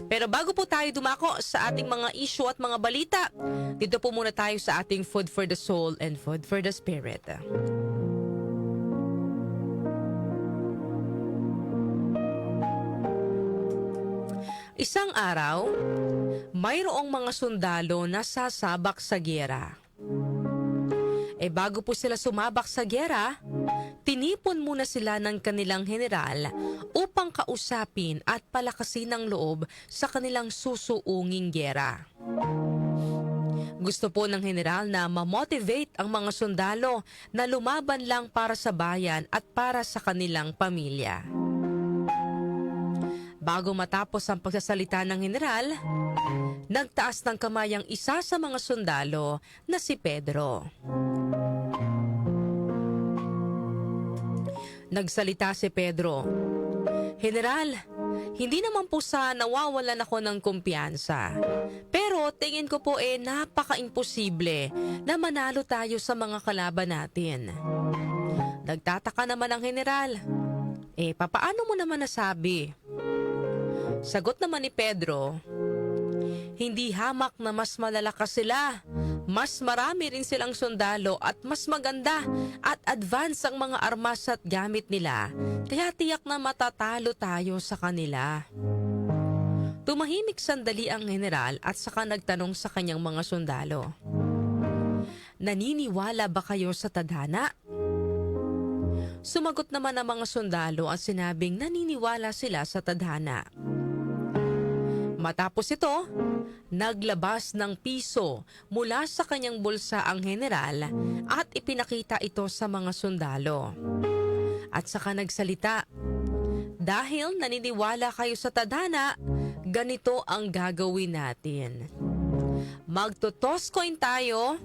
Pero bago po tayo dumako sa ating mga issue at mga balita, dito po muna tayo sa ating Food for the Soul and Food for the Spirit. Isang araw, mayroong mga sundalo na sasabak sa giyera. Bago po sila sumabak sa giyera, tinipon muna sila ng kanilang general upang kausapin at palakasin ang loob sa kanilang susuunging giyera. Gusto po ng general na ma-motivate ang mga sundalo na lumaban lang para sa bayan at para sa kanilang pamilya. Bago matapos ang pagsasalita ng general, nagtaas ng kamay ang isa sa mga sundalo na si Pedro. Nagsalita si Pedro, "General, hindi naman po sa nawawalan ako ng kumpiyansa. Pero tingin ko po napaka-imposible na manalo tayo sa mga kalaban natin." Nagtataka naman ang general, papaano mo naman nasabi? Sagot naman ni Pedro, "Hindi hamak na mas malalakas sila. Mas marami rin silang sundalo at mas maganda at advance ang mga armas at gamit nila. Kaya tiyak na matatalo tayo sa kanila." Tumahimik sandali ang general at saka nagtanong sa kanyang mga sundalo, "Naniniwala ba kayo sa tadhana?" Sumagot naman ang mga sundalo at sinabing naniniwala sila sa tadhana. Matapos ito, naglabas ng piso mula sa kanyang bulsa ang general at ipinakita ito sa mga sundalo. At saka nagsalita, "Dahil naniniwala kayo sa tadhana, ganito ang gagawin natin. Magtotoss coin tayo.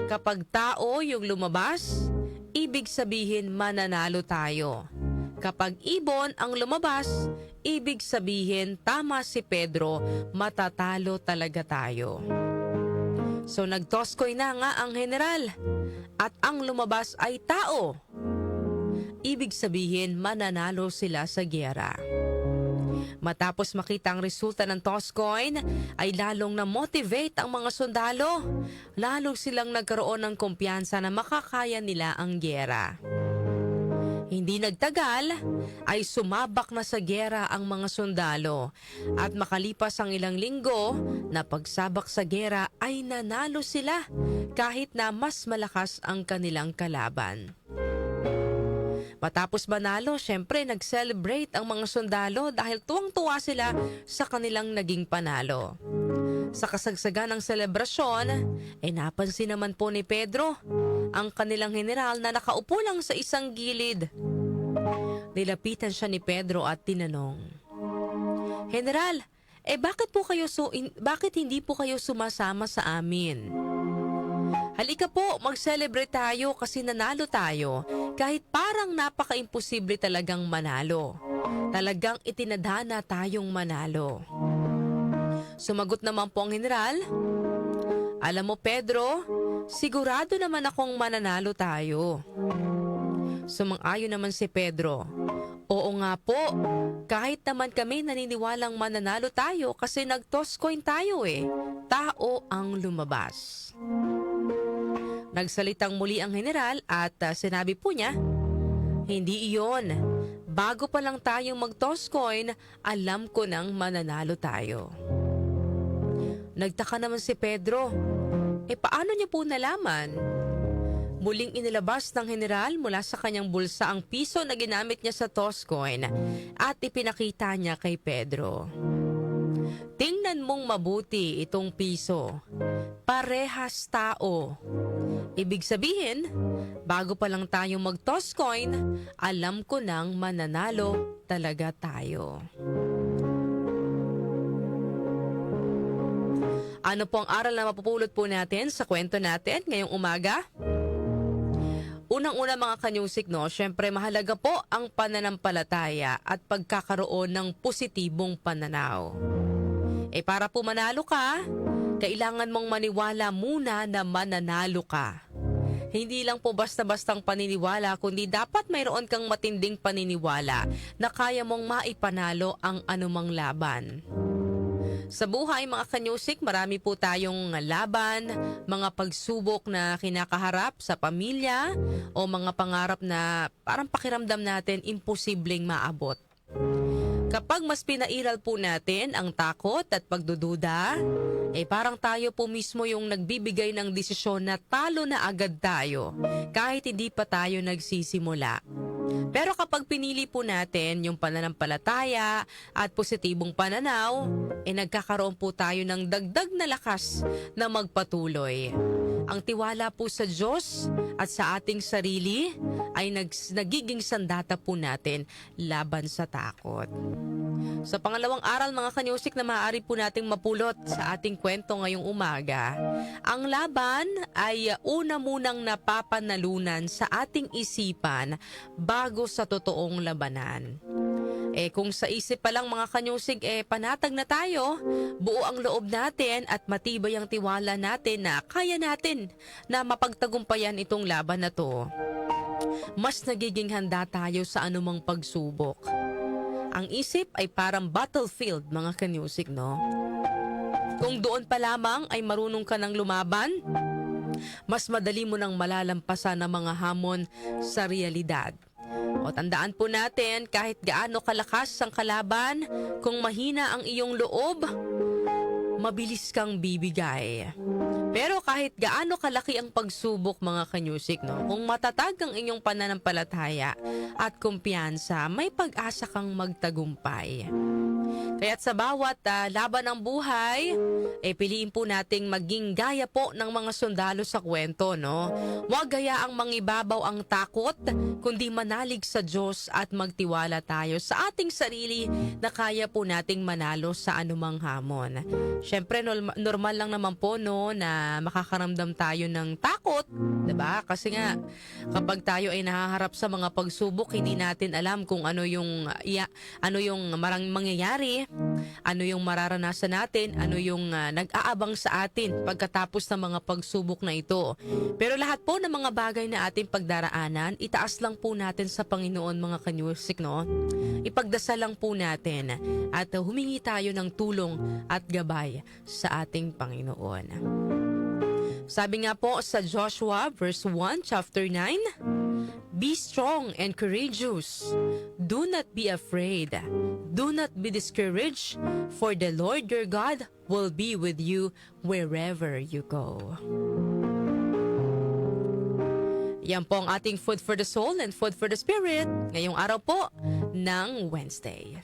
Kapag tao yung lumabas, ibig sabihin mananalo tayo. Kapag ibon ang lumabas, ibig sabihin tama si Pedro, matatalo talaga tayo." So nag-toss coin na nga ang general at ang lumabas ay tao. Ibig sabihin mananalo sila sa giyera. Matapos makita ang resulta ng toss coin, ay lalong na-motivate ang mga sundalo. Lalong silang nagkaroon ng kumpiyansa na makakaya nila ang giyera. Hindi nagtagal, ay sumabak na sa giyera ang mga sundalo at makalipas ang ilang linggo na pagsabak sa giyera ay nanalo sila kahit na mas malakas ang kanilang kalaban. Matapos manalo, syempre nag-celebrate ang mga sundalo dahil tuwang-tuwa sila sa kanilang naging panalo. Sa kasagsagan ng selebrasyon, napansin naman po ni Pedro ang kanilang general na nakaupo lang sa isang gilid. Nilapitan siya ni Pedro at tinanong, "General, bakit hindi po kayo sumasama sa amin? Halika po, mag-celebrate tayo kasi nanalo tayo kahit parang napaka-imposible talagang manalo. Talagang itinadhana tayong manalo." Sumagot naman po ang general, "Alam mo Pedro, sigurado naman akong mananalo tayo." Sumang-ayon naman si Pedro, "Oo nga po, kahit naman kami naniniwalang mananalo tayo kasi nag-toss coin tayo Tao ang lumabas." Nagsalitang muli ang general at sinabi po niya, "Hindi iyon. Bago pa lang tayong mag-toss coin, alam ko nang mananalo tayo." Nagtaka naman si Pedro, paano niya po nalaman? Muling inilabas ng general mula sa kanyang bulsa ang piso na ginamit niya sa toss coin at ipinakita niya kay Pedro. "Tingnan mong mabuti itong piso. Parehas tao. Ibig sabihin, bago pa lang tayong mag-toss coin, alam ko nang mananalo talaga tayo." Ano po ang aral na mapupulot po natin sa kwento natin ngayong umaga? Unang-una mga kanyusik, syempre mahalaga po ang pananampalataya at pagkakaroon ng positibong pananaw. Para po manalo ka, kailangan mong maniwala muna na mananalo ka. Hindi lang po basta-bastang paniniwala, kundi dapat mayroon kang matinding paniniwala na kaya mong maipanalo ang anumang laban. Sa buhay mga kanyusik, marami po tayong laban, mga pagsubok na kinakaharap sa pamilya o mga pangarap na parang pakiramdam natin imposibleng maabot. Kapag mas pinairal po natin ang takot at pagdududa, parang tayo po mismo yung nagbibigay ng desisyon na talo na agad tayo kahit hindi pa tayo nagsisimula. Pero kapag pinili po natin yung pananampalataya at positibong pananaw, nagkakaroon po tayo ng dagdag na lakas na magpatuloy. Ang tiwala po sa Diyos at sa ating sarili ay nagiging sandata po natin laban sa takot. Sa pangalawang aral mga kanyusik na maaari po nating mapulot sa ating kwento ngayong umaga, ang laban ay una munang napapanalunan sa ating isipan bago sa totoong labanan. Kung sa isip pa lang mga kanyusig, panatag na tayo, buo ang loob natin at matibay ang tiwala natin na kaya natin na mapagtagumpayan itong laban na to. Mas nagiging handa tayo sa anumang pagsubok. Ang isip ay parang battlefield mga kanyusig, no? Kung doon pa lamang ay marunong ka ng lumaban, mas madali mo nang malalampasan ang mga hamon sa realidad. O tandaan po natin, kahit gaano kalakas ang kalaban, kung mahina ang iyong loob, mabilis kang bibigay. Pero kahit gaano kalaki ang pagsubok mga kanyusik, no, kung matatag ang inyong pananampalataya at kumpiyansa, may pag-asa kang magtagumpay. Kaya't sa bawat laban ng buhay, piliin po nating maging gaya po ng mga sundalo sa kwento, no? Huwag gayaang mangibabaw ang takot, kundi manalig sa Diyos at magtiwala tayo sa ating sarili na kaya po nating manalo sa anumang hamon. Siyempre, normal lang naman po, no, na makakaramdam tayo ng takot, diba? Kasi nga, kapag tayo ay nahaharap sa mga pagsubok, hindi natin alam kung ano yung mangyayari, ano yung mararanasan natin, ano yung nag-aabang sa atin pagkatapos ng mga pagsubok na ito. Pero lahat po ng mga bagay na ating pagdaraanan, itaas lang po natin sa Panginoon mga kanyusik, no? Ipagdasal lang po natin at humingi tayo ng tulong at gabay sa ating Panginoon. Sabi nga po sa Joshua verse 1 chapter 9, "Be strong and courageous. Do not be afraid. Do not be discouraged, for the Lord your God will be with you wherever you go." Yan po ang ating food for the soul and food for the spirit ngayong araw po ng Wednesday.